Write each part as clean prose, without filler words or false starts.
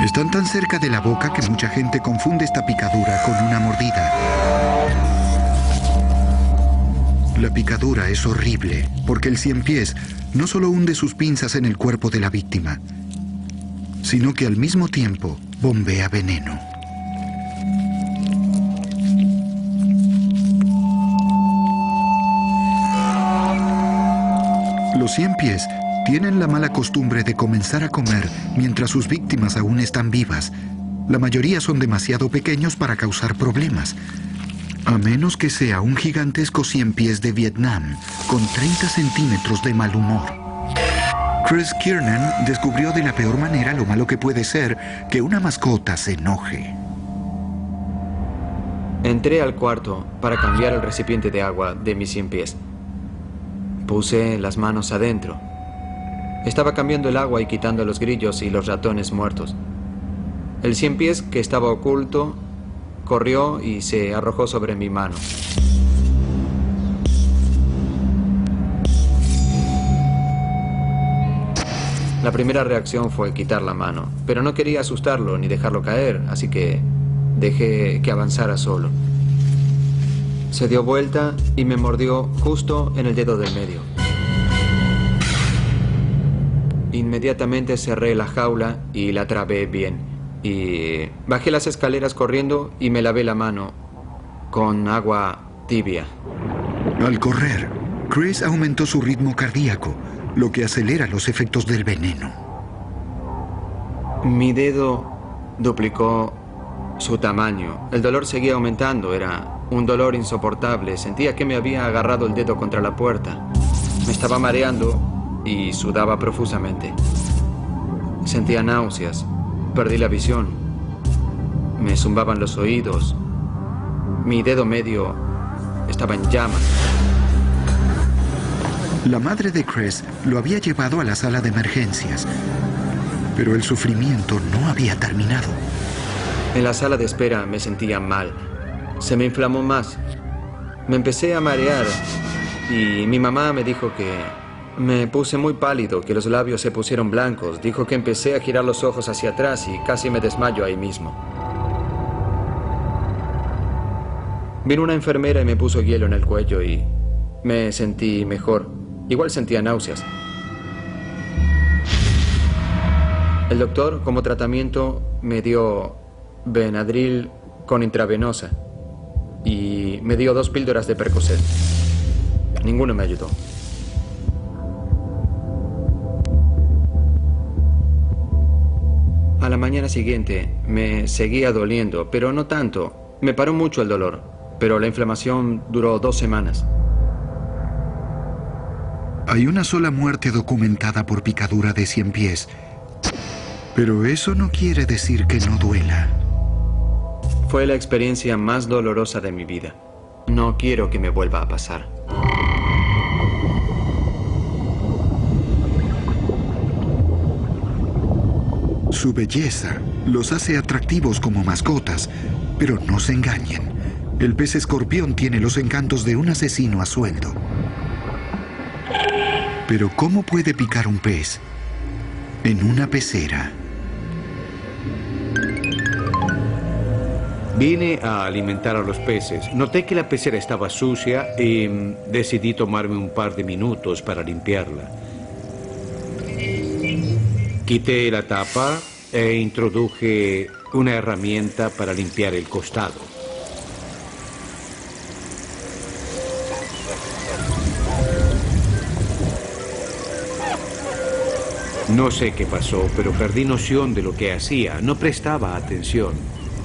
Están tan cerca de la boca que mucha gente confunde esta picadura con una mordida. La picadura es horrible, porque el ciempiés no solo hunde sus pinzas en el cuerpo de la víctima, sino que al mismo tiempo bombea veneno. Los ciempiés tienen la mala costumbre de comenzar a comer mientras sus víctimas aún están vivas. La mayoría son demasiado pequeños para causar problemas, a menos que sea un gigantesco ciempiés de Vietnam con 30 centímetros de mal humor. Chris Kiernan descubrió de la peor manera lo malo que puede ser que una mascota se enoje. Entré al cuarto para cambiar el recipiente de agua de mis ciempiés. Puse las manos adentro. Estaba cambiando el agua y quitando los grillos y los ratones muertos. El ciempiés, que estaba oculto, corrió y se arrojó sobre mi mano. La primera reacción fue quitar la mano, pero no quería asustarlo ni dejarlo caer, así que dejé que avanzara solo. Se dio vuelta y me mordió justo en el dedo del medio. Inmediatamente cerré la jaula y la trabé bien. Y bajé las escaleras corriendo y me lavé la mano con agua tibia. Al correr, Chris aumentó su ritmo cardíaco, lo que acelera los efectos del veneno. Mi dedo duplicó su tamaño. El dolor seguía aumentando, era un dolor insoportable. Sentía que me había agarrado el dedo contra la puerta. Me estaba mareando y sudaba profusamente. Sentía náuseas. Perdí la visión. Me zumbaban los oídos. Mi dedo medio estaba en llamas. La madre de Chris lo había llevado a la sala de emergencias, pero el sufrimiento no había terminado. En la sala de espera me sentía mal. Se me inflamó más. Me empecé a marear y mi mamá me dijo que me puse muy pálido, que los labios se pusieron blancos. Dijo que empecé a girar los ojos hacia atrás y casi me desmayo ahí mismo. Vino una enfermera y me puso hielo en el cuello y me sentí mejor. Igual sentía náuseas. El doctor, como tratamiento, me dio Benadryl con intravenosa y me dio 2 píldoras de Percocet. Ninguno me ayudó. A la mañana siguiente me seguía doliendo, pero no tanto. Me paró mucho el dolor, pero la inflamación duró 2 semanas. Hay una sola muerte documentada por picadura de ciempiés, pero eso no quiere decir que no duela. Fue la experiencia más dolorosa de mi vida. No quiero que me vuelva a pasar. Su belleza los hace atractivos como mascotas, pero no se engañen. El pez escorpión tiene los encantos de un asesino a sueldo. Pero ¿cómo puede picar un pez en una pecera? Vine a alimentar a los peces. Noté que la pecera estaba sucia y decidí tomarme un par de minutos para limpiarla. Quité la tapa e introduje una herramienta para limpiar el costado. No sé qué pasó, pero perdí noción de lo que hacía. No prestaba atención.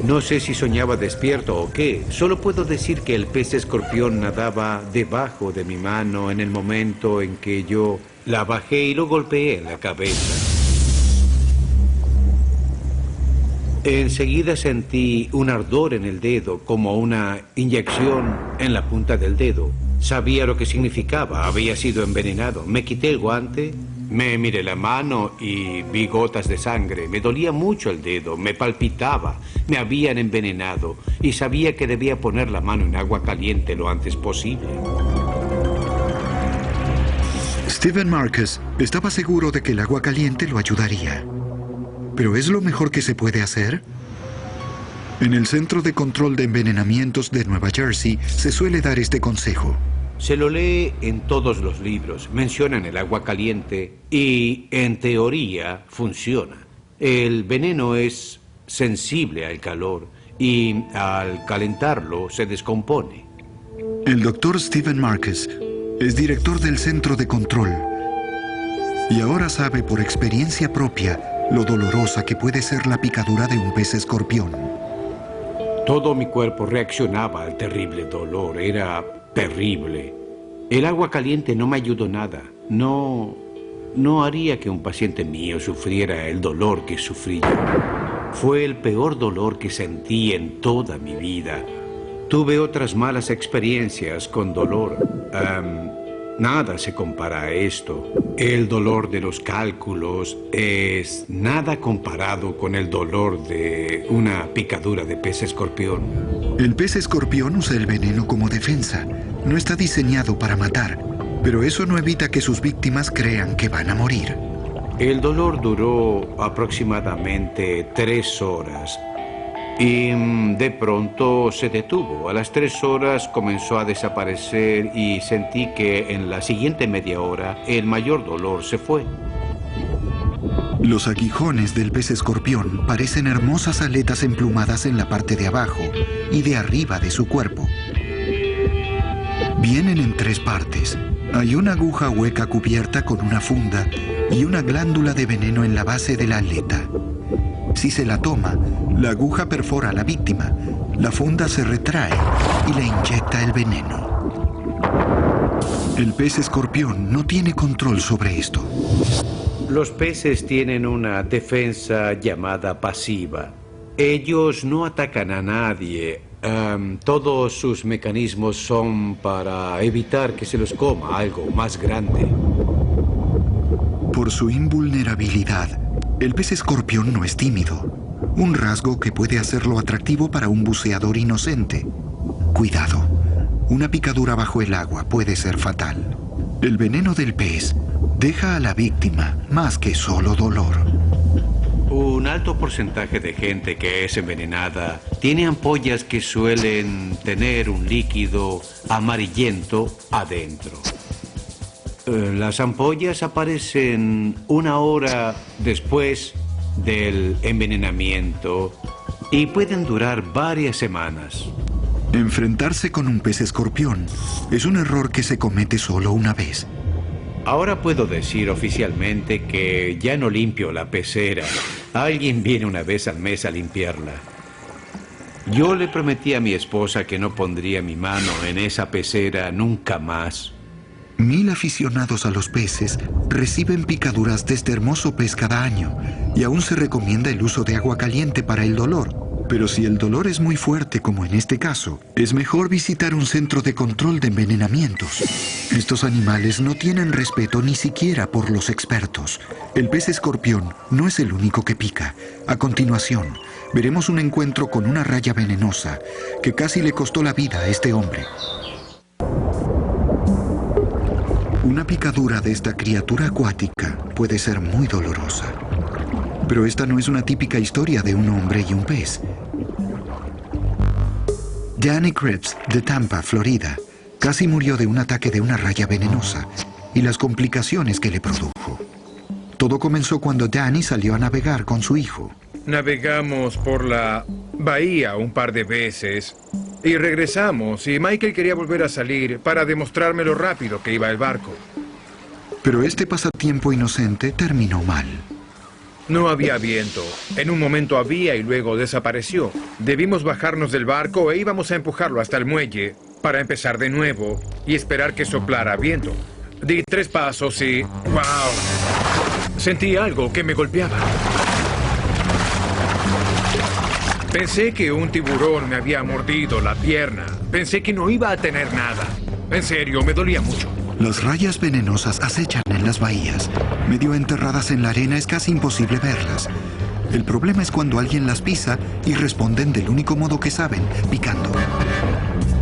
No sé si soñaba despierto o qué. Solo puedo decir que el pez escorpión nadaba debajo de mi mano en el momento en que yo la bajé y lo golpeé en la cabeza. Enseguida sentí un ardor en el dedo, como una inyección en la punta del dedo. Sabía lo que significaba, había sido envenenado. Me quité el guante, me miré la mano y vi gotas de sangre. Me dolía mucho el dedo, me palpitaba, me habían envenenado y sabía que debía poner la mano en agua caliente lo antes posible. Stephen Marcus estaba seguro de que el agua caliente lo ayudaría. ¿Pero es lo mejor que se puede hacer? En el Centro de Control de Envenenamientos de Nueva Jersey se suele dar este consejo. Se lo lee en todos los libros. Mencionan el agua caliente y, en teoría, funciona. El veneno es sensible al calor y al calentarlo se descompone. El doctor Stephen Marcus es director del Centro de Control y ahora sabe por experiencia propia lo dolorosa que puede ser la picadura de un pez escorpión. Todo mi cuerpo reaccionaba al terrible dolor. Era terrible. El agua caliente no me ayudó nada. No haría que un paciente mío sufriera el dolor que sufrí yo. Fue el peor dolor que sentí en toda mi vida. Tuve otras malas experiencias con dolor. Nada se compara a esto. El dolor de los cálculos es nada comparado con el dolor de una picadura de pez escorpión. El pez escorpión usa el veneno como defensa. No está diseñado para matar, pero eso no evita que sus víctimas crean que van a morir. El dolor duró aproximadamente 3 horas. Y de pronto se detuvo. A las 3 horas comenzó a desaparecer y sentí que en la siguiente media hora el mayor dolor se fue. Los aguijones del pez escorpión parecen hermosas aletas emplumadas en la parte de abajo y de arriba de su cuerpo. Vienen en 3 partes. Hay una aguja hueca cubierta con una funda y una glándula de veneno en la base de la aleta. Si se la toma, la aguja perfora a la víctima, la funda se retrae y le inyecta el veneno. El pez escorpión no tiene control sobre esto. Los peces tienen una defensa llamada pasiva. Ellos no atacan a nadie. Todos sus mecanismos son para evitar que se los coma algo más grande. Por su invulnerabilidad, el pez escorpión no es tímido, un rasgo que puede hacerlo atractivo para un buceador inocente. Cuidado, una picadura bajo el agua puede ser fatal. El veneno del pez deja a la víctima más que solo dolor. Un alto porcentaje de gente que es envenenada tiene ampollas que suelen tener un líquido amarillento adentro. Las ampollas aparecen 1 hora después del envenenamiento y pueden durar varias semanas. Enfrentarse con un pez escorpión es un error que se comete solo una vez. Ahora puedo decir oficialmente que ya no limpio la pecera. Alguien viene una vez al mes a limpiarla. Yo le prometí a mi esposa que no pondría mi mano en esa pecera nunca más. 1000 aficionados a los peces reciben picaduras de este hermoso pez cada año y aún se recomienda el uso de agua caliente para el dolor. Pero si el dolor es muy fuerte, como en este caso, es mejor visitar un centro de control de envenenamientos. Estos animales no tienen respeto ni siquiera por los expertos. El pez escorpión no es el único que pica. A continuación, veremos un encuentro con una raya venenosa que casi le costó la vida a este hombre. Una picadura de esta criatura acuática puede ser muy dolorosa. Pero esta no es una típica historia de un hombre y un pez. Danny Krebs, de Tampa, Florida, casi murió de un ataque de una raya venenosa y las complicaciones que le produjo. Todo comenzó cuando Danny salió a navegar con su hijo. Navegamos por la bahía un par de veces y regresamos, y Michael quería volver a salir para demostrarme lo rápido que iba el barco. Pero este pasatiempo inocente terminó mal. No había viento. En un momento había y luego desapareció. Debimos bajarnos del barco e íbamos a empujarlo hasta el muelle para empezar de nuevo y esperar que soplara viento. Di 3 pasos y... ¡wow! Sentí algo que me golpeaba. Pensé que un tiburón me había mordido la pierna. Pensé que no iba a tener nada. En serio, me dolía mucho. Las rayas venenosas acechan en las bahías. Medio enterradas en la arena es casi imposible verlas. El problema es cuando alguien las pisa y responden del único modo que saben, picando.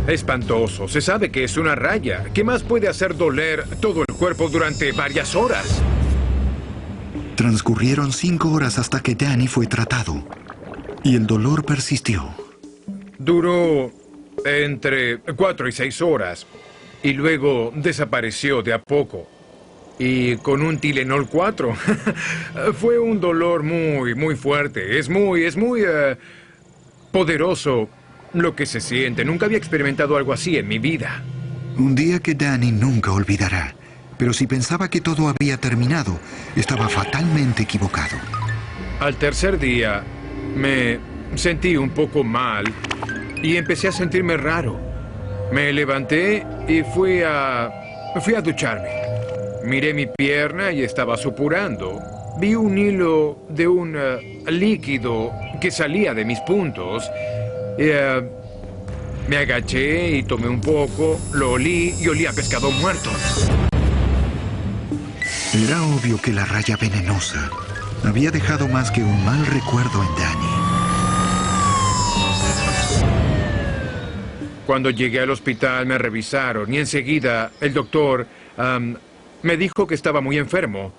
Espantoso. Se sabe que es una raya. ¿Qué más puede hacer doler todo el cuerpo durante varias horas? Transcurrieron 5 horas hasta que Danny fue tratado, y el dolor persistió. Duró entre 4 y 6 horas, y luego desapareció de a poco. Y con un Tylenol 4. Fue un dolor muy fuerte. Es muy poderoso lo que se siente. Nunca había experimentado algo así en mi vida. Un día que Danny nunca olvidará. Pero si pensaba que todo había terminado, estaba fatalmente equivocado. Al tercer día, me sentí un poco mal y empecé a sentirme raro. Me levanté y fui a ducharme. Miré mi pierna y estaba supurando. Vi un hilo de un líquido que salía de mis puntos. Me agaché y tomé un poco, lo olí y olía a pescado muerto. Era obvio que la raya venenosa había dejado más que un mal recuerdo en Danny. Cuando llegué al hospital me revisaron y enseguida el doctor me dijo que estaba muy enfermo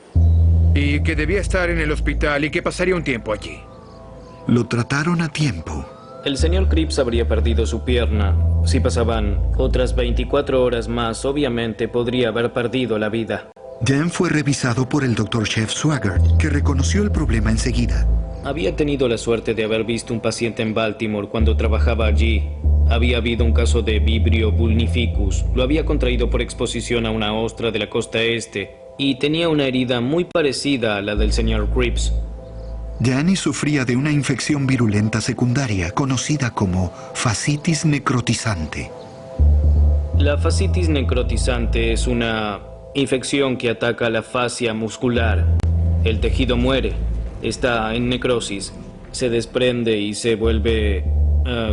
y que debía estar en el hospital y que pasaría un tiempo allí. Lo trataron a tiempo. El señor Cripps habría perdido su pierna. Si pasaban otras 24 horas más, obviamente podría haber perdido la vida. Dan fue revisado por el Dr. Chef Swaggart, que reconoció el problema enseguida. Había tenido la suerte de haber visto un paciente en Baltimore cuando trabajaba allí. Había habido un caso de Vibrio vulnificus. Lo había contraído por exposición a una ostra de la costa este y tenía una herida muy parecida a la del señor Cripps. Danny sufría de una infección virulenta secundaria conocida como fascitis necrotizante. La fascitis necrotizante es una infección que ataca la fascia muscular. El tejido muere, está en necrosis, se desprende y se vuelve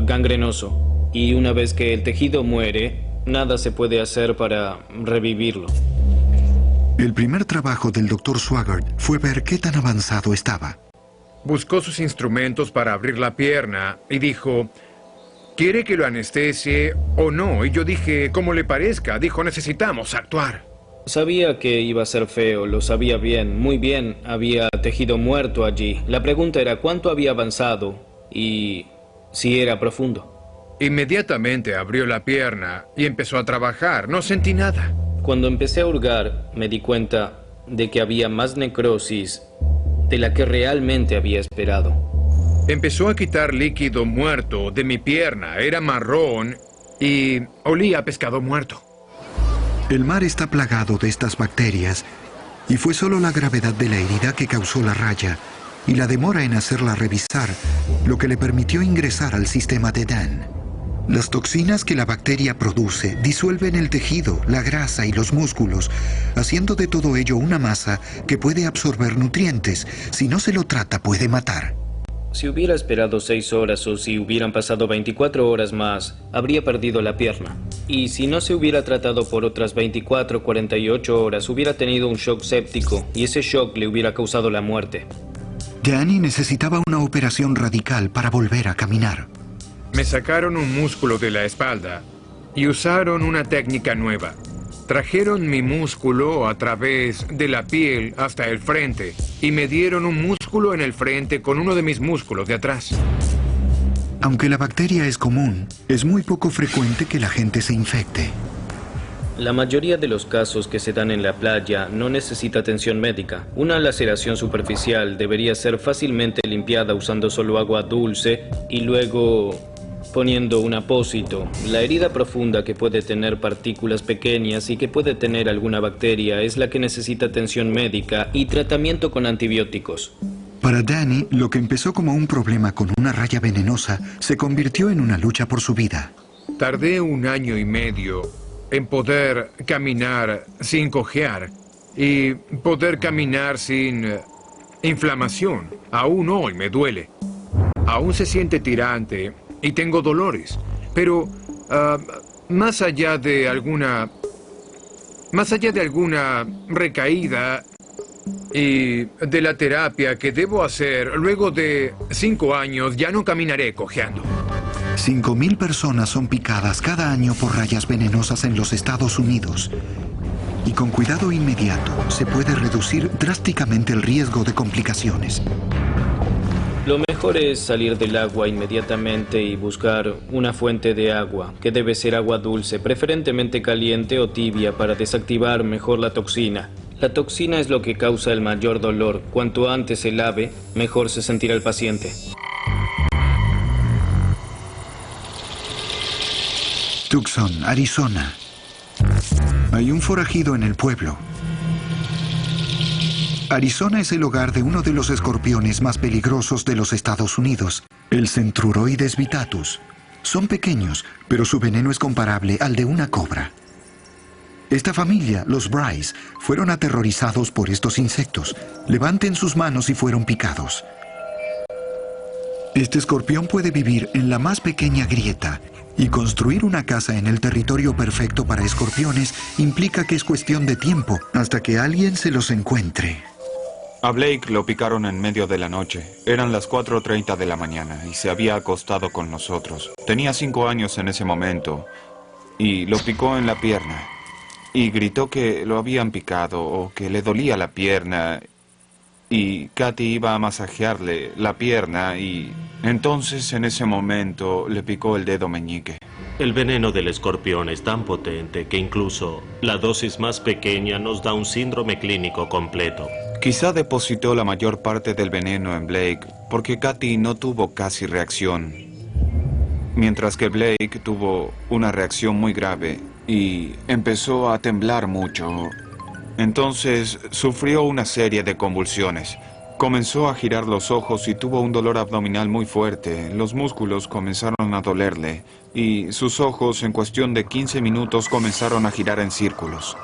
gangrenoso. Y una vez que el tejido muere, nada se puede hacer para revivirlo. El primer trabajo del Dr. Swaggart fue ver qué tan avanzado estaba. Buscó sus instrumentos para abrir la pierna y dijo, ¿quiere que lo anestesie o no? Y yo dije, como le parezca. Dijo, necesitamos actuar. Sabía que iba a ser feo, lo sabía bien, muy bien. Había tejido muerto allí. La pregunta era cuánto había avanzado y si era profundo. Inmediatamente abrió la pierna y empezó a trabajar. No sentí nada. Cuando empecé a hurgar, me di cuenta de que había más necrosis de la que realmente había esperado. Empezó a quitar líquido muerto de mi pierna. Era marrón y olía a pescado muerto. El mar está plagado de estas bacterias y fue solo la gravedad de la herida que causó la raya y la demora en hacerla revisar lo que le permitió ingresar al sistema de Dan. Las toxinas que la bacteria produce disuelven el tejido, la grasa y los músculos, haciendo de todo ello una masa que puede absorber nutrientes. Si no se lo trata, puede matar. Si hubiera esperado 6 horas o si hubieran pasado 24 horas más, habría perdido la pierna. Y si no se hubiera tratado por otras 24 o 48 horas, hubiera tenido un shock séptico y ese shock le hubiera causado la muerte. Danny necesitaba una operación radical para volver a caminar. Me sacaron un músculo de la espalda y usaron una técnica nueva. Trajeron mi músculo a través de la piel hasta el frente y me dieron un músculo en el frente con uno de mis músculos de atrás. Aunque la bacteria es común, es muy poco frecuente que la gente se infecte. La mayoría de los casos que se dan en la playa no necesita atención médica. Una laceración superficial debería ser fácilmente limpiada usando solo agua dulce y luego poniendo un apósito. La herida profunda que puede tener partículas pequeñas y que puede tener alguna bacteria es la que necesita atención médica y tratamiento con antibióticos. Para Danny, lo que empezó como un problema con una raya venenosa se convirtió en una lucha por su vida. Tardé 1 año y medio en poder caminar sin cojear y poder caminar sin inflamación. Aún hoy me duele. Aún se siente tirante y tengo dolores. Pero más allá de alguna recaída y de la terapia que debo hacer, luego de 5 años ya no caminaré cojeando. 5.000 personas son picadas cada año por rayas venenosas en los Estados Unidos. y con cuidado inmediato se puede reducir drásticamente el riesgo de complicaciones. Lo mejor es salir del agua inmediatamente y buscar una fuente de agua, que debe ser agua dulce, preferentemente caliente o tibia, para desactivar mejor la toxina. La toxina es lo que causa el mayor dolor. Cuanto antes se lave, mejor se sentirá el paciente. Tucson, Arizona. Hay un forajido en el pueblo. Arizona es el hogar de uno de los escorpiones más peligrosos de los Estados Unidos, el Centruroides vittatus. Son pequeños, pero su veneno es comparable al de una cobra. Esta familia, los Bryce, fueron aterrorizados por estos insectos. Levanten sus manos si fueron picados. Este escorpión puede vivir en la más pequeña grieta, y construir una casa en el territorio perfecto para escorpiones implica que es cuestión de tiempo hasta que alguien se los encuentre. A Blake lo picaron en medio de la noche. Eran las 4:30 de la mañana y se había acostado con nosotros. Tenía 5 años en ese momento y lo picó en la pierna. Y gritó que lo habían picado o que le dolía la pierna. Y Katy iba a masajearle la pierna y entonces en ese momento le picó el dedo meñique. El veneno del escorpión es tan potente que incluso la dosis más pequeña nos da un síndrome clínico completo. Quizá depositó la mayor parte del veneno en Blake porque Katy no tuvo casi reacción, mientras que Blake tuvo una reacción muy grave y empezó a temblar mucho. Entonces sufrió una serie de convulsiones. Comenzó a girar los ojos y tuvo un dolor abdominal muy fuerte. Los músculos comenzaron a dolerle y sus ojos en cuestión de 15 minutos comenzaron a girar en círculos.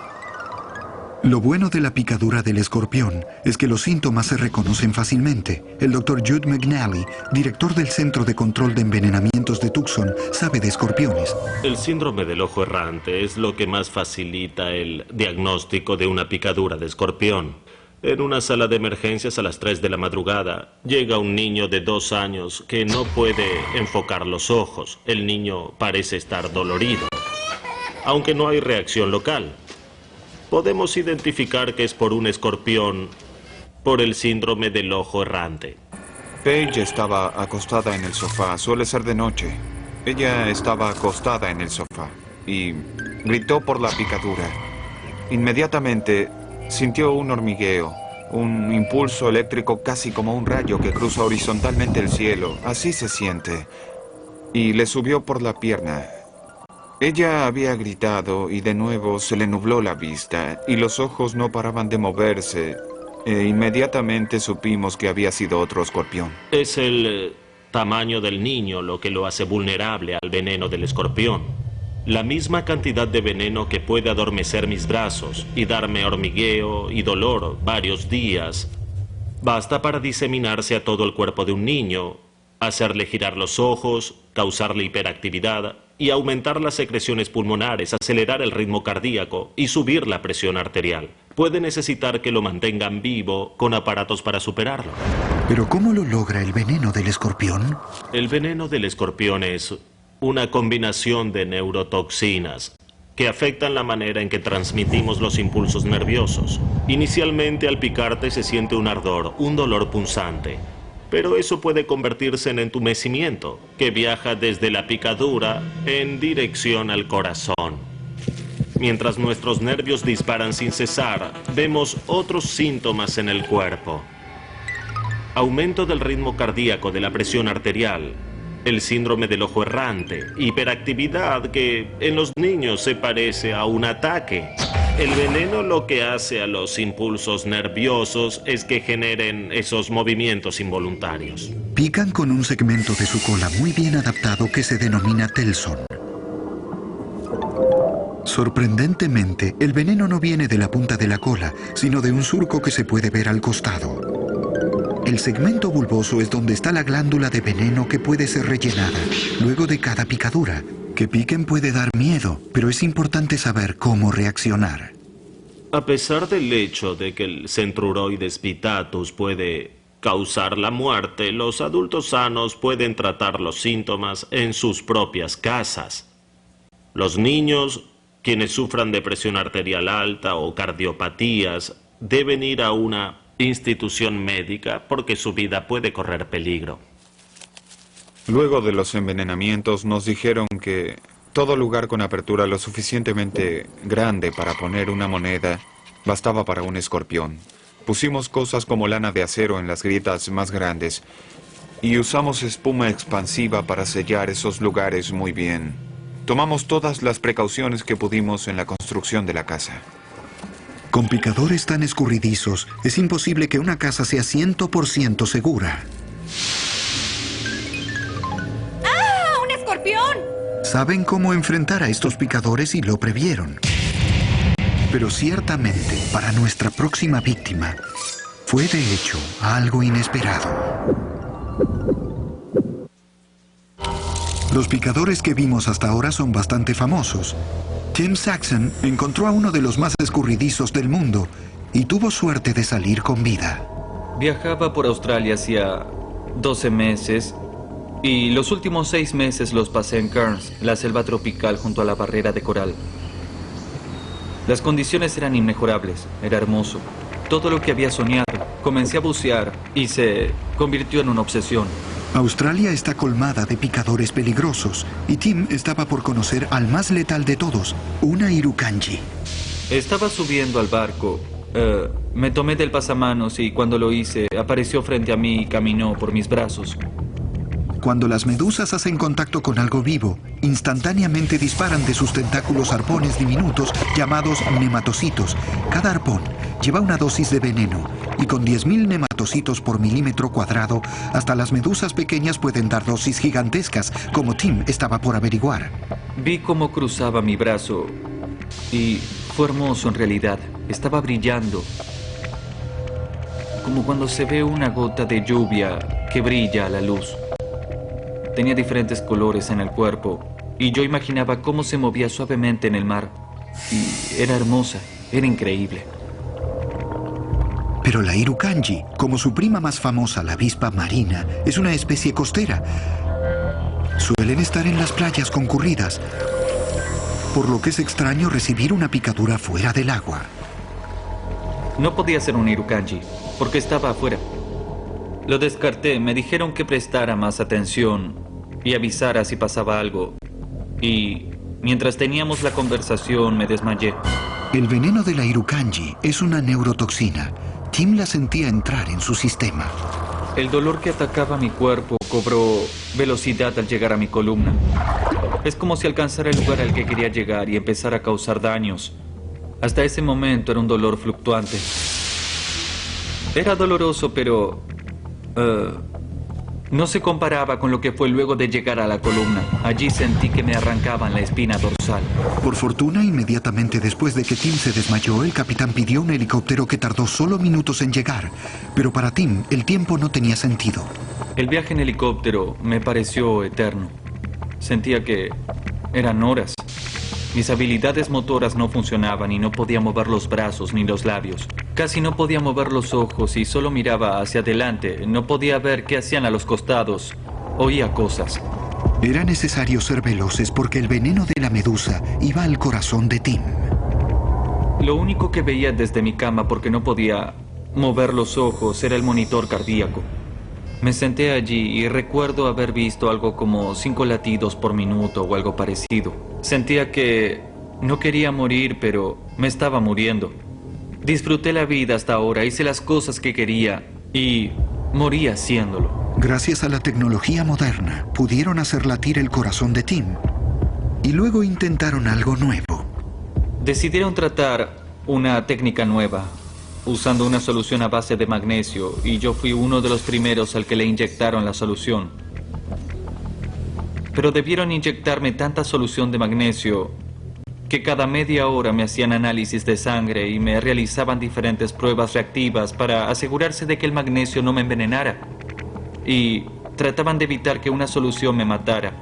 Lo bueno de la picadura del escorpión es que los síntomas se reconocen fácilmente. El Dr. Jude McNally, director del Centro de Control de Envenenamientos de Tucson, sabe de escorpiones. El síndrome del ojo errante es lo que más facilita el diagnóstico de una picadura de escorpión. En una sala de emergencias a las 3 de la madrugada, llega un niño de 2 años que no puede enfocar los ojos. El niño parece estar dolorido, aunque no hay reacción local. Podemos identificar que es por un escorpión, por el síndrome del ojo errante. Paige estaba acostada en el sofá. Suele ser de noche. Ella estaba acostada en el sofá y gritó por la picadura. Inmediatamente sintió un hormigueo, un impulso eléctrico casi como un rayo que cruza horizontalmente el cielo. Así se siente. Y le subió por la pierna. Ella había gritado y de nuevo se le nubló la vista y los ojos no paraban de moverse. Inmediatamente supimos que había sido otro escorpión. Es el tamaño del niño lo que lo hace vulnerable al veneno del escorpión. La misma cantidad de veneno que puede adormecer mis brazos y darme hormigueo y dolor varios días basta para diseminarse a todo el cuerpo de un niño, hacerle girar los ojos, causarle hiperactividad y aumentar las secreciones pulmonares, acelerar el ritmo cardíaco y subir la presión arterial. Puede necesitar que lo mantengan vivo con aparatos para superarlo. ¿Pero cómo lo logra el veneno del escorpión? El veneno del escorpión es una combinación de neurotoxinas que afectan la manera en que transmitimos los impulsos nerviosos. Inicialmente al picarte se siente un ardor, un dolor punzante. Pero eso puede convertirse en entumecimiento, que viaja desde la picadura en dirección al corazón. Mientras nuestros nervios disparan sin cesar, vemos otros síntomas en el cuerpo. Aumento del ritmo cardíaco, de la presión arterial, el síndrome del ojo errante, hiperactividad que en los niños se parece a un ataque. El veneno lo que hace a los impulsos nerviosos es que generen esos movimientos involuntarios. Pican con un segmento de su cola muy bien adaptado que se denomina telson. Sorprendentemente, el veneno no viene de la punta de la cola, sino de un surco que se puede ver al costado. El segmento bulboso es donde está la glándula de veneno que puede ser rellenada luego de cada picadura. Que piquen puede dar miedo, pero es importante saber cómo reaccionar. A pesar del hecho de que el Centruroides vittatus puede causar la muerte, los adultos sanos pueden tratar los síntomas en sus propias casas. Los niños Quienes sufran de presión arterial alta o cardiopatías deben ir a una institución médica porque su vida puede correr peligro. Luego de los envenenamientos nos dijeron que todo lugar con apertura lo suficientemente grande para poner una moneda bastaba para un escorpión. Pusimos cosas como lana de acero en las grietas más grandes y usamos espuma expansiva para sellar esos lugares muy bien. Tomamos todas las precauciones que pudimos en la construcción de la casa. Con picadores tan escurridizos, es imposible que una casa sea 100% segura. ¡Ah! ¡Un escorpión! Saben cómo enfrentar a estos picadores y lo previeron. Pero ciertamente, para nuestra próxima víctima, fue de hecho algo inesperado. Los picadores que vimos hasta ahora son bastante famosos. Tim Saxon encontró a uno de los más escurridizos del mundo y tuvo suerte de salir con vida. Viajaba por Australia hacía 12 meses y los últimos 6 meses los pasé en Cairns, la selva tropical junto a la barrera de coral. Las condiciones eran inmejorables, era hermoso. Todo lo que había soñado. Comencé a bucear y se convirtió en una obsesión. Australia está colmada de picadores peligrosos y Tim estaba por conocer al más letal de todos, una Irukandji. Estaba subiendo al barco. Me tomé del pasamanos y cuando lo hice, apareció frente a mí y caminó por mis brazos. Cuando las medusas hacen contacto con algo vivo, instantáneamente disparan de sus tentáculos arpones diminutos llamados nematocitos. Cada arpón lleva una dosis de veneno y con 10.000 nematocitos por milímetro cuadrado, hasta las medusas pequeñas pueden dar dosis gigantescas, como Tim estaba por averiguar. Vi cómo cruzaba mi brazo y fue hermoso en realidad. Estaba brillando, como cuando se ve una gota de lluvia que brilla a la luz. Tenía diferentes colores en el cuerpo y yo imaginaba cómo se movía suavemente en el mar. Y era hermosa, era increíble. Pero la Irukandji, como su prima más famosa, la avispa marina, es una especie costera. Suelen estar en las playas concurridas, por lo que es extraño recibir una picadura fuera del agua. No podía ser un Irukandji, porque estaba afuera. Lo descarté, me dijeron que prestara más atención y avisara si pasaba algo. Y mientras teníamos la conversación me desmayé. El veneno de la Irukandji es una neurotoxina. Tim la sentía entrar en su sistema. El dolor que atacaba mi cuerpo cobró velocidad al llegar a mi columna. Es como si alcanzara el lugar al que quería llegar y empezara a causar daños. Hasta ese momento era un dolor fluctuante. Era doloroso, pero no se comparaba con lo que fue luego de llegar a la columna. Allí sentí que me arrancaban la espina dorsal. Por fortuna, inmediatamente después de que Tim se desmayó, el capitán pidió un helicóptero que tardó solo minutos en llegar. Pero para Tim, el tiempo no tenía sentido. El viaje en helicóptero me pareció eterno. Sentía que eran horas. Mis habilidades motoras no funcionaban y no podía mover los brazos ni los labios. Casi no podía mover los ojos y solo miraba hacia adelante. No podía ver qué hacían a los costados. Oía cosas. Era necesario ser veloces porque el veneno de la medusa iba al corazón de Tim. Lo único que veía desde mi cama, porque no podía mover los ojos, era el monitor cardíaco. Me senté allí y recuerdo haber visto algo como 5 latidos por minuto o algo parecido. Sentía que no quería morir, pero me estaba muriendo. Disfruté la vida hasta ahora, hice las cosas que quería y morí haciéndolo. Gracias a la tecnología moderna, pudieron hacer latir el corazón de Tim. Y luego intentaron algo nuevo. Decidieron tratar una técnica nueva, usando una solución a base de magnesio, y yo fui uno de los primeros al que le inyectaron la solución. Pero debieron inyectarme tanta solución de magnesio que cada media hora me hacían análisis de sangre y me realizaban diferentes pruebas reactivas para asegurarse de que el magnesio no me envenenara. Y trataban de evitar que una solución me matara,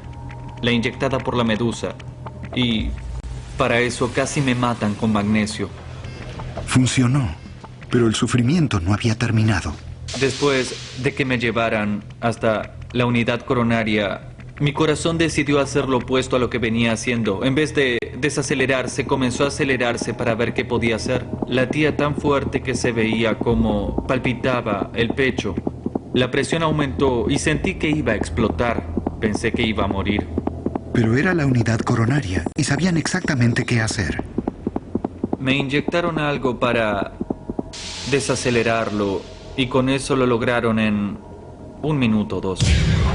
la inyectada por la medusa. Y para eso casi me matan con magnesio. Funcionó, pero el sufrimiento no había terminado. Después de que me llevaran hasta la unidad coronaria, Mi corazón decidió hacer lo opuesto a lo que venía haciendo. En vez de desacelerarse, comenzó a acelerarse para ver qué podía hacer. Latía tan fuerte que se veía como palpitaba el pecho. La presión aumentó y sentí que iba a explotar. Pensé que iba a morir. Pero era la unidad coronaria y sabían exactamente qué hacer. Me inyectaron algo para desacelerarlo y con eso lo lograron en 1 minuto o 2.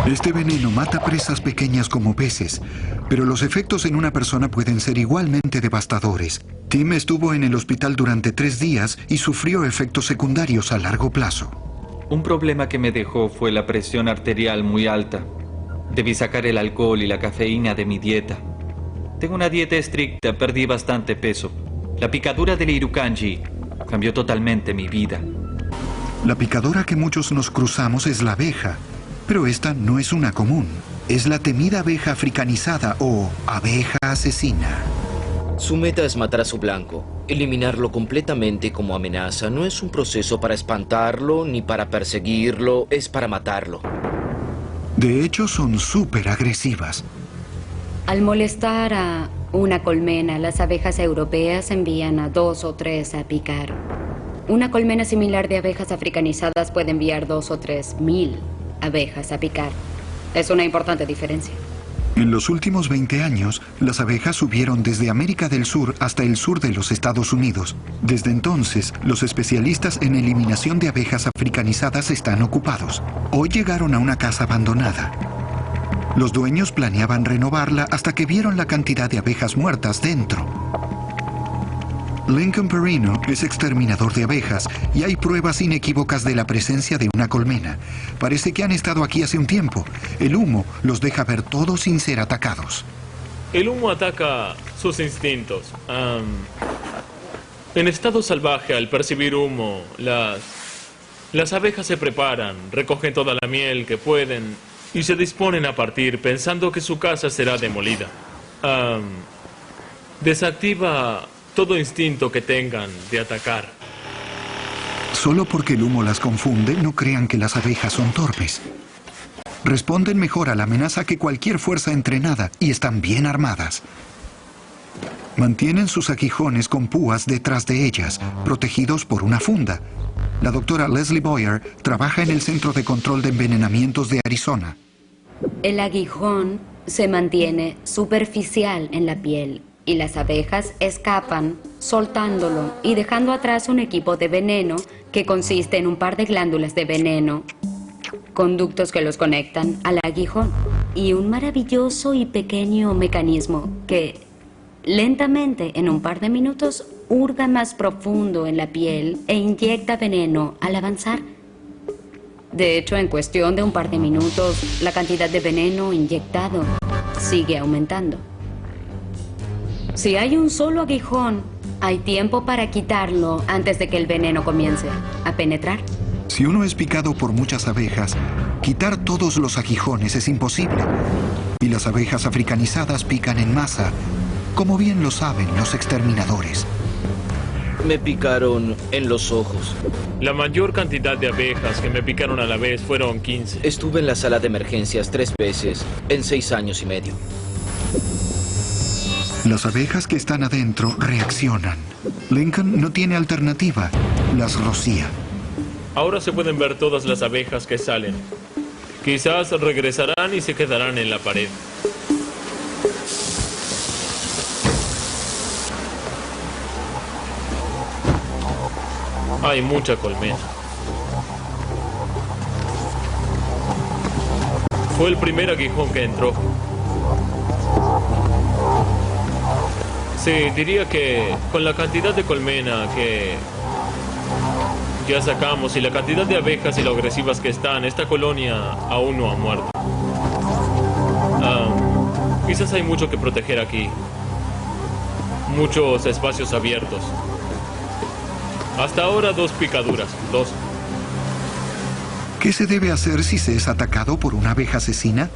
Este veneno mata presas pequeñas como peces, pero los efectos en una persona pueden ser igualmente devastadores. Tim estuvo en el hospital durante 3 días y sufrió efectos secundarios a largo plazo. Un problema que me dejó fue la presión arterial muy alta. Debí sacar el alcohol y la cafeína de mi dieta. Tengo una dieta estricta, perdí bastante peso. La picadura del Irukandji cambió totalmente mi vida. La picadora que muchos nos cruzamos es la abeja, pero esta no es una común. Es la temida abeja africanizada o abeja asesina. Su meta es matar a su blanco. Eliminarlo completamente como amenaza no es un proceso para espantarlo ni para perseguirlo, es para matarlo. De hecho, son súper agresivas. Al molestar a una colmena, las abejas europeas envían a 2 o 3 a picar. Una colmena similar de abejas africanizadas puede enviar 2 o 3 mil abejas a picar. Es una importante diferencia. En los últimos 20 años, las abejas subieron desde América del Sur hasta el sur de los Estados Unidos. Desde entonces, los especialistas en eliminación de abejas africanizadas están ocupados. Hoy llegaron a una casa abandonada. Los dueños planeaban renovarla hasta que vieron la cantidad de abejas muertas dentro. Lincoln Perino es exterminador de abejas y hay pruebas inequívocas de la presencia de una colmena. Parece que han estado aquí hace un tiempo. El humo los deja ver todos sin ser atacados. El humo ataca sus instintos. En estado salvaje, al percibir humo, las abejas se preparan, recogen toda la miel que pueden y se disponen a partir pensando que su casa será demolida. Desactiva todo instinto que tengan de atacar. Solo porque el humo las confunde, no crean que las abejas son torpes. Responden mejor a la amenaza que cualquier fuerza entrenada y están bien armadas. Mantienen sus aguijones con púas detrás de ellas, protegidos por una funda. La doctora Leslie Boyer trabaja en el Centro de Control de Envenenamientos de Arizona. El aguijón se mantiene superficial en la piel y las abejas escapan soltándolo y dejando atrás un equipo de veneno que consiste en un par de glándulas de veneno, conductos que los conectan al aguijón y un maravilloso y pequeño mecanismo que lentamente en un par de minutos hurga más profundo en la piel e inyecta veneno al avanzar. De hecho, en cuestión de un par de minutos, la cantidad de veneno inyectado sigue aumentando. Si hay un solo aguijón, hay tiempo para quitarlo antes de que el veneno comience a penetrar. Si uno es picado por muchas abejas, quitar todos los aguijones es imposible. Y las abejas africanizadas pican en masa, como bien lo saben los exterminadores. Me picaron en los ojos. La mayor cantidad de abejas que me picaron a la vez fueron 15. Estuve en la sala de emergencias 3 veces en 6 años y medio. Las abejas que están adentro reaccionan. Lincoln no tiene alternativa, las rocía. Ahora se pueden ver todas las abejas que salen. Quizás regresarán y se quedarán en la pared. Hay mucha colmena. Fue el primer aguijón que entró. Sí, diría que con la cantidad de colmena que ya sacamos y la cantidad de abejas y lo agresivas que están, esta colonia aún no ha muerto. Quizás hay mucho que proteger aquí. Muchos espacios abiertos. Hasta ahora 2 picaduras, 2. ¿Qué se debe hacer si se es atacado por una abeja asesina?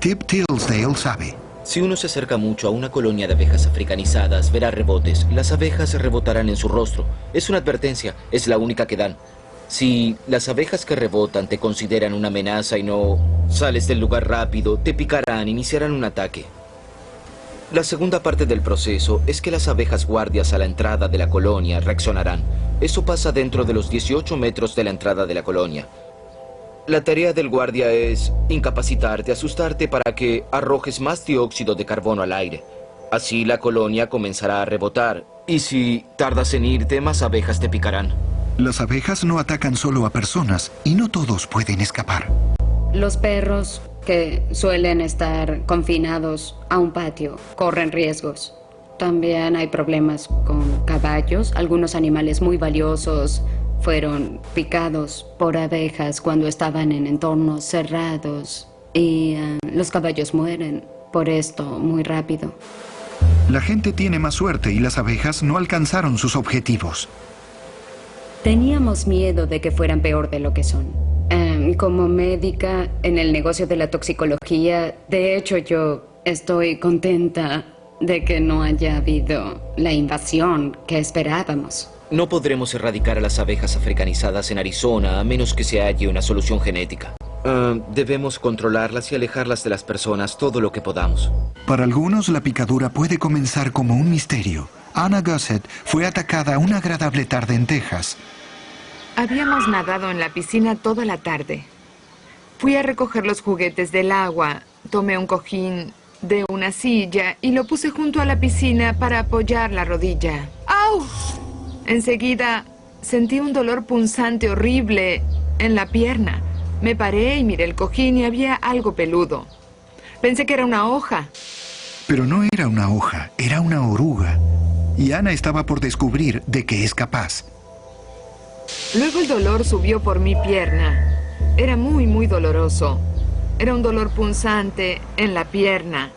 Tip Tillsdale sabe. Si uno se acerca mucho a una colonia de abejas africanizadas, verá rebotes. Las abejas rebotarán en su rostro. Es una advertencia, es la única que dan. Si las abejas que rebotan te consideran una amenaza y no sales del lugar rápido, te picarán, iniciarán un ataque. La segunda parte del proceso es que las abejas guardias a la entrada de la colonia reaccionarán. Eso pasa dentro de los 18 metros de la entrada de la colonia. La tarea del guardia es incapacitarte, asustarte para que arrojes más dióxido de carbono al aire. Así la colonia comenzará a rebotar. Y si tardas en irte, más abejas te picarán. Las abejas no atacan solo a personas y no todos pueden escapar. Los perros, que suelen estar confinados a un patio, corren riesgos. También hay problemas con caballos. Algunos animales muy valiosos fueron picados por abejas cuando estaban en entornos cerrados y los caballos mueren por esto muy rápido. La gente tiene más suerte y las abejas no alcanzaron sus objetivos. Teníamos miedo de que fueran peor de lo que son. Como médica en el negocio de la toxicología, de hecho yo estoy contenta de que no haya habido la invasión que esperábamos. No podremos erradicar a las abejas africanizadas en Arizona a menos que se halle una solución genética. Debemos controlarlas y alejarlas de las personas todo lo que podamos. Para algunos, la picadura puede comenzar como un misterio. Anna Gossett fue atacada una agradable tarde en Texas. Habíamos nadado en la piscina toda la tarde. Fui a recoger los juguetes del agua, tomé un cojín de una silla y lo puse junto a la piscina para apoyar la rodilla. ¡Au! Enseguida sentí un dolor punzante horrible en la pierna. Me paré y miré el cojín y había algo peludo. Pensé que era una hoja. Pero no era una hoja, era una oruga. Y Ana estaba por descubrir de qué es capaz. Luego el dolor subió por mi pierna. Era muy doloroso. Era un dolor punzante en la pierna.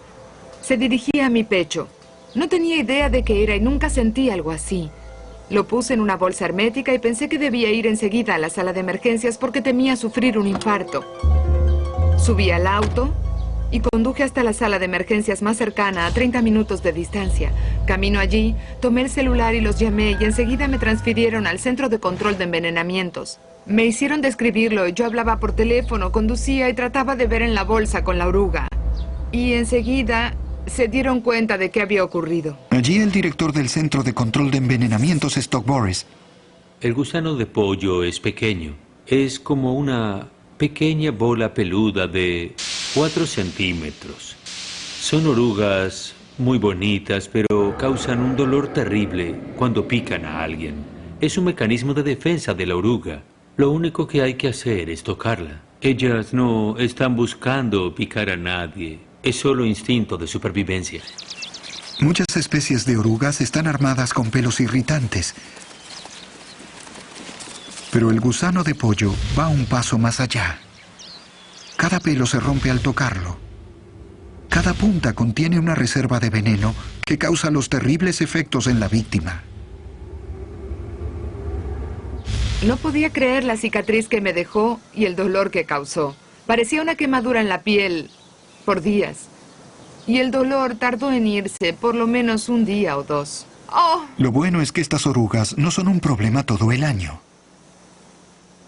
Se dirigía a mi pecho. No tenía idea de qué era y nunca sentí algo así. Lo puse en una bolsa hermética y pensé que debía ir enseguida a la sala de emergencias porque temía sufrir un infarto. Subí al auto y conduje hasta la sala de emergencias más cercana, a 30 minutos de distancia. Camino allí, tomé el celular y los llamé y enseguida me transfirieron al Centro de Control de Envenenamientos. Me hicieron describirlo y yo hablaba por teléfono, conducía y trataba de ver en la bolsa con la oruga. Y enseguida se dieron cuenta de qué había ocurrido. Allí el director del Centro de Control de Envenenamientos, Stock Boris. El gusano de pollo es pequeño. Es como una pequeña bola peluda de 4 centímetros. Son orugas muy bonitas, pero causan un dolor terrible cuando pican a alguien. Es un mecanismo de defensa de la oruga. Lo único que hay que hacer es tocarla. Ellas no están buscando picar a nadie. Es solo instinto de supervivencia. Muchas especies de orugas están armadas con pelos irritantes. Pero el gusano de pollo va un paso más allá. Cada pelo se rompe al tocarlo. Cada punta contiene una reserva de veneno que causa los terribles efectos en la víctima. No podía creer la cicatriz que me dejó y el dolor que causó. Parecía una quemadura en la piel por días. Y el dolor tardó en irse por lo menos un día o dos. ¡Oh! Lo bueno es que estas orugas no son un problema todo el año.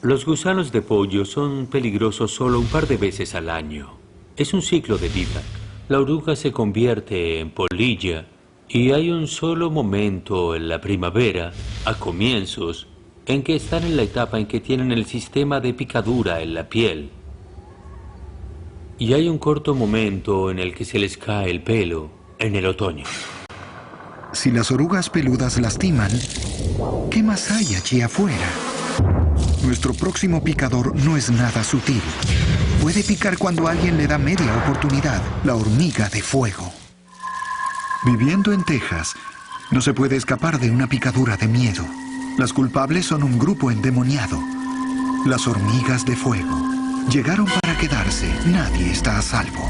Los gusanos de pollo son peligrosos solo un par de veces al año. Es un ciclo de vida. La oruga se convierte en polilla y hay un solo momento en la primavera, a comienzos, en que están en la etapa en que tienen el sistema de picadura en la piel. Y hay un corto momento en el que se les cae el pelo, en el otoño. Si las orugas peludas lastiman, ¿qué más hay allí afuera? Nuestro próximo picador no es nada sutil. Puede picar cuando alguien le da media oportunidad, la hormiga de fuego. Viviendo en Texas, no se puede escapar de una picadura de miedo. Las culpables son un grupo endemoniado. Las hormigas de fuego. Llegaron para quedarse. Nadie está a salvo.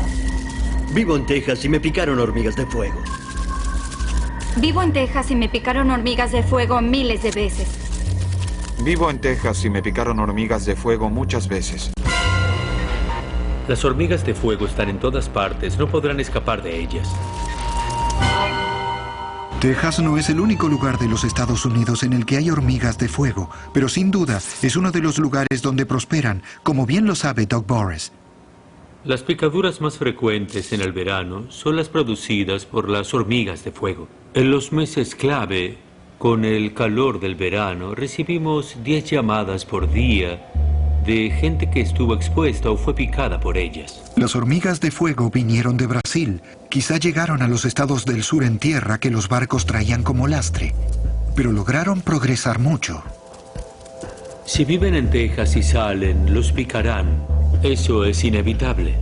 Vivo en Texas y me picaron hormigas de fuego. Vivo en Texas y me picaron hormigas de fuego miles de veces. Vivo en Texas y me picaron hormigas de fuego muchas veces. Las hormigas de fuego están en todas partes. No podrán escapar de ellas. Texas no es el único lugar de los Estados Unidos en el que hay hormigas de fuego, pero sin duda es uno de los lugares donde prosperan, como bien lo sabe Doc Boris. Las picaduras más frecuentes en el verano son las producidas por las hormigas de fuego. En los meses clave, con el calor del verano, recibimos 10 llamadas por día de gente que estuvo expuesta o fue picada por ellas. Las hormigas de fuego vinieron de Brasil. Quizá llegaron a los estados del sur en tierra que los barcos traían como lastre, pero lograron progresar mucho. Si viven en Texas y salen, los picarán. Eso es inevitable.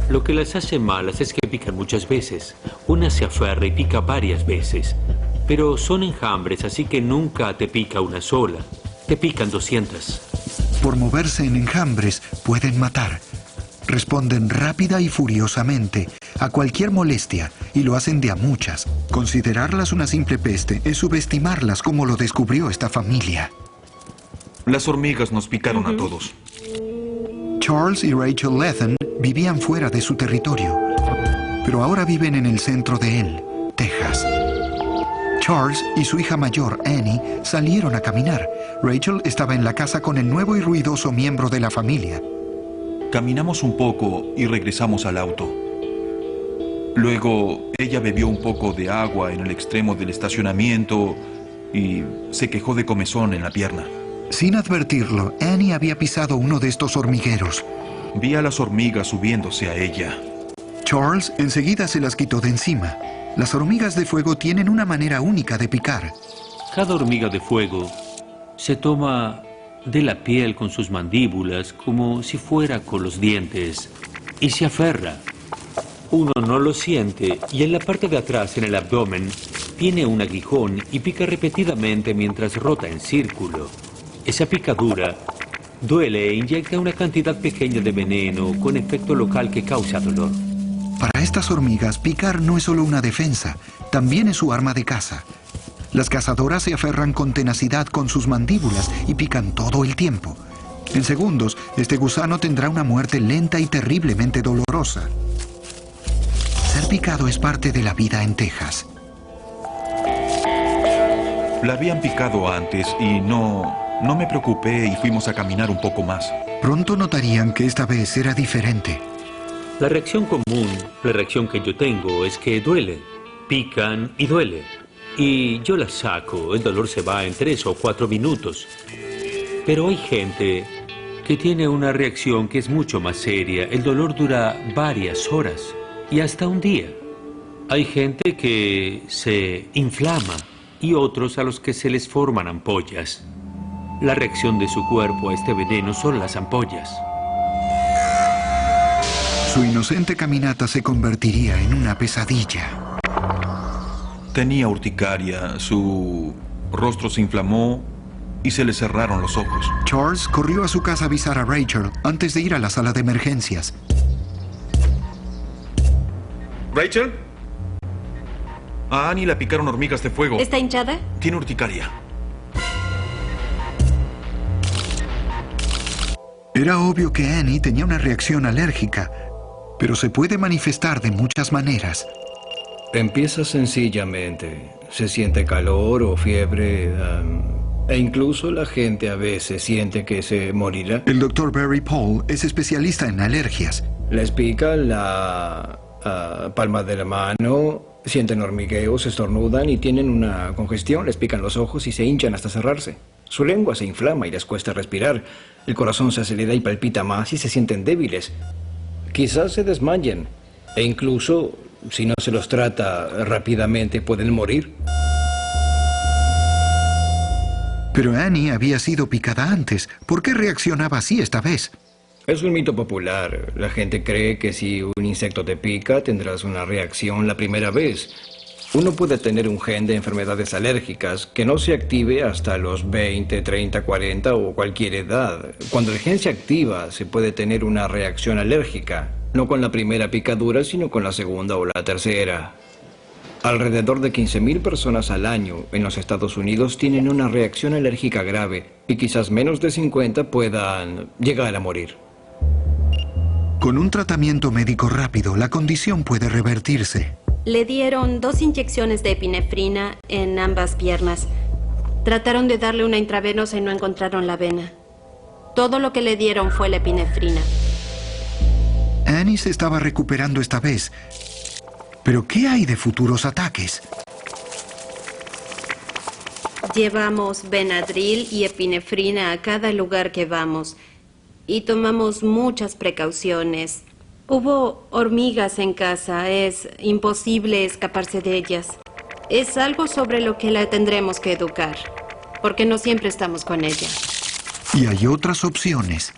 Lo que las hace malas es que pican muchas veces. Una se aferra y pica varias veces. Pero son enjambres, así que nunca te pica una sola. Te pican 200. Por moverse en enjambres, pueden matar. Responden rápida y furiosamente a cualquier molestia y lo hacen de a muchas. Considerarlas una simple peste es subestimarlas, como lo descubrió esta familia. Las hormigas nos picaron a todos. Charles y Rachel Lethen vivían fuera de su territorio, pero ahora viven en el centro de él, Texas. Charles y su hija mayor, Annie, salieron a caminar. Rachel estaba en la casa con el nuevo y ruidoso miembro de la familia. Caminamos un poco y regresamos al auto. Luego, ella bebió un poco de agua en el extremo del estacionamiento y se quejó de comezón en la pierna. Sin advertirlo, Annie había pisado uno de estos hormigueros. Vi a las hormigas subiéndose a ella. Charles enseguida se las quitó de encima. Las hormigas de fuego tienen una manera única de picar. Cada hormiga de fuego se toma de la piel con sus mandíbulas como si fuera con los dientes y se aferra. Uno no lo siente y en la parte de atrás, en el abdomen, tiene un aguijón y pica repetidamente mientras rota en círculo. Esa picadura duele e inyecta una cantidad pequeña de veneno con efecto local que causa dolor. Para estas hormigas, picar no es solo una defensa, también es su arma de caza. Las cazadoras se aferran con tenacidad con sus mandíbulas y pican todo el tiempo. En segundos, este gusano tendrá una muerte lenta y terriblemente dolorosa. Ser picado es parte de la vida en Texas. La habían picado antes y no me preocupé y fuimos a caminar un poco más. Pronto notarían que esta vez era diferente. La reacción común, la reacción que yo tengo es que duele. Pican y duele. Y yo la saco, el dolor se va en 3 o 4 minutos. Pero hay gente que tiene una reacción que es mucho más seria. El dolor dura varias horas y hasta un día. Hay gente que se inflama y otros a los que se les forman ampollas. La reacción de su cuerpo a este veneno son las ampollas. Su inocente caminata se convertiría en una pesadilla. Tenía urticaria, su rostro se inflamó y se le cerraron los ojos. Charles corrió a su casa a avisar a Rachel antes de ir a la sala de emergencias. ¿Rachel? A Annie la picaron hormigas de fuego. ¿Está hinchada? Tiene urticaria. Era obvio que Annie tenía una reacción alérgica, pero se puede manifestar de muchas maneras. Empieza sencillamente. Se siente calor o fiebre, e incluso la gente a veces siente que se morirá. El Dr. Barry Paul es especialista en alergias. Les pica la palma de la mano, sienten hormigueos, estornudan y tienen una congestión, les pican los ojos y se hinchan hasta cerrarse. Su lengua se inflama y les cuesta respirar. El corazón se acelera y palpita más y se sienten débiles. Quizás se desmayen e incluso, si no se los trata rápidamente, pueden morir. Pero Annie había sido picada antes. ¿Por qué reaccionaba así esta vez? Es un mito popular. La gente cree que si un insecto te pica, tendrás una reacción la primera vez. Uno puede tener un gen de enfermedades alérgicas que no se active hasta los 20, 30, 40 o cualquier edad. Cuando el gen se activa, se puede tener una reacción alérgica, no con la primera picadura, sino con la segunda o la tercera. Alrededor de 15.000 personas al año en los Estados Unidos tienen una reacción alérgica grave y quizás menos de 50 puedan llegar a morir. Con un tratamiento médico rápido, la condición puede revertirse. Le dieron 2 inyecciones de epinefrina en ambas piernas. Trataron de darle una intravenosa y no encontraron la vena. Todo lo que le dieron fue la epinefrina. Annie se estaba recuperando esta vez. ¿Pero qué hay de futuros ataques? Llevamos Benadryl y epinefrina a cada lugar que vamos. Y tomamos muchas precauciones. Hubo hormigas en casa. Es imposible escaparse de ellas. Es algo sobre lo que la tendremos que educar, porque no siempre estamos con ella. Y hay otras opciones.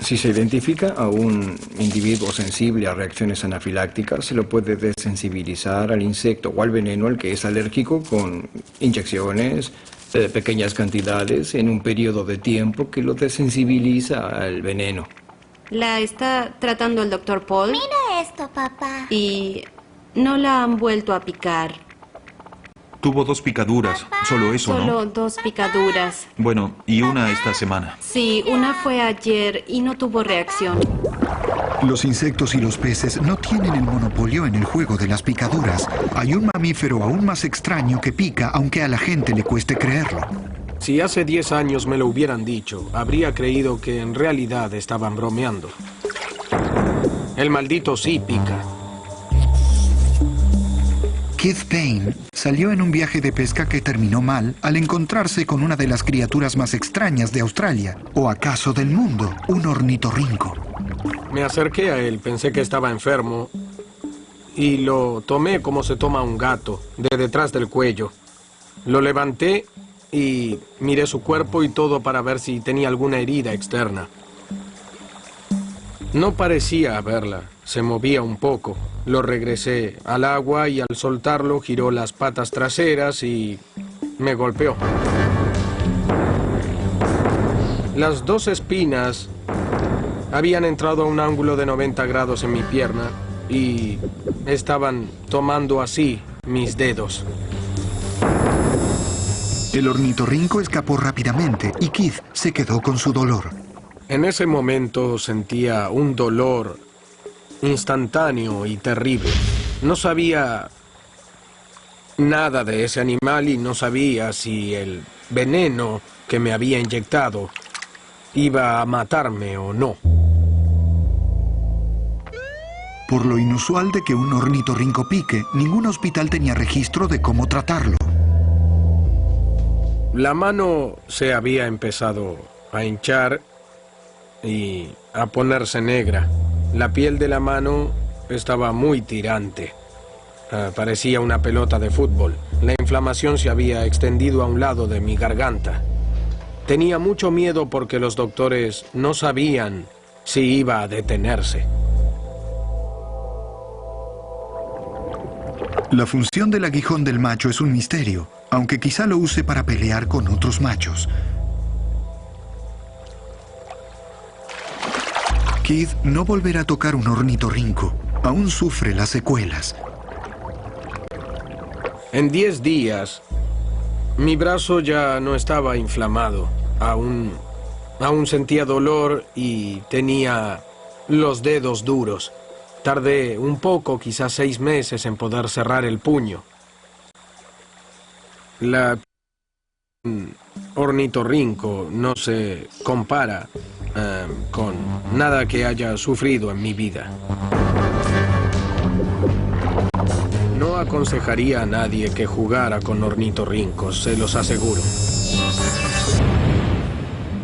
Si se identifica a un individuo sensible a reacciones anafilácticas, se lo puede desensibilizar al insecto o al veneno al que es alérgico con inyecciones de pequeñas cantidades en un periodo de tiempo que lo desensibiliza al veneno. La está tratando el doctor Paul. Mira esto, papá. Y no la han vuelto a picar. Tuvo 2 picaduras, solo eso, ¿no? Solo 2 picaduras. Bueno, y una esta semana. Sí, una fue ayer y no tuvo reacción. Los insectos y los peces no tienen el monopolio en el juego de las picaduras. Hay un mamífero aún más extraño que pica, aunque a la gente le cueste creerlo. Si hace 10 años me lo hubieran dicho, habría creído que en realidad estaban bromeando. El maldito sí pica. Keith Payne salió en un viaje de pesca que terminó mal al encontrarse con una de las criaturas más extrañas de Australia, o acaso del mundo, un ornitorrinco. Me acerqué a él, pensé que estaba enfermo y lo tomé como se toma un gato, de detrás del cuello. Lo levanté y miré su cuerpo y todo para ver si tenía alguna herida externa. No parecía haberla, se movía un poco. Lo regresé al agua y al soltarlo giró las patas traseras y me golpeó. Las 2 espinas habían entrado a un ángulo de 90 grados en mi pierna y estaban tomando así mis dedos. El ornitorrinco escapó rápidamente y Keith se quedó con su dolor. En ese momento sentía un dolor instantáneo y terrible. No sabía nada de ese animal y no sabía si el veneno que me había inyectado iba a matarme o no. Por lo inusual de que un ornitorrinco pique, ningún hospital tenía registro de cómo tratarlo. La mano se había empezado a hinchar y a ponerse negra. La piel de la mano estaba muy tirante. Parecía una pelota de fútbol. La inflamación se había extendido a un lado de mi garganta. Tenía mucho miedo porque los doctores no sabían si iba a detenerse. La función del aguijón del macho es un misterio, aunque quizá lo use para pelear con otros machos. Keith no volverá a tocar un ornitorrinco. Aún sufre las secuelas. En 10 días, mi brazo ya no estaba inflamado. Aún sentía dolor y tenía los dedos duros. Tardé un poco, quizás 6 meses, en poder cerrar el puño. La ornitorrinco no se compara con nada que haya sufrido en mi vida. No aconsejaría a nadie que jugara con ornitorrincos, se los aseguro.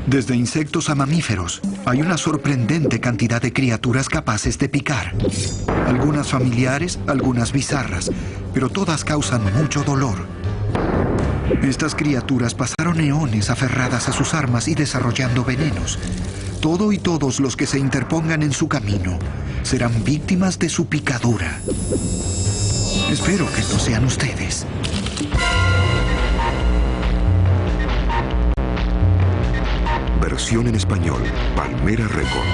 Desde insectos a mamíferos, hay una sorprendente cantidad de criaturas capaces de picar. Algunas familiares, algunas bizarras, pero todas causan mucho dolor. Estas criaturas pasaron eones aferradas a sus armas y desarrollando venenos. Todo y todos los que se interpongan en su camino serán víctimas de su picadura. Espero que no sean ustedes. Versión en español, Palmera Record.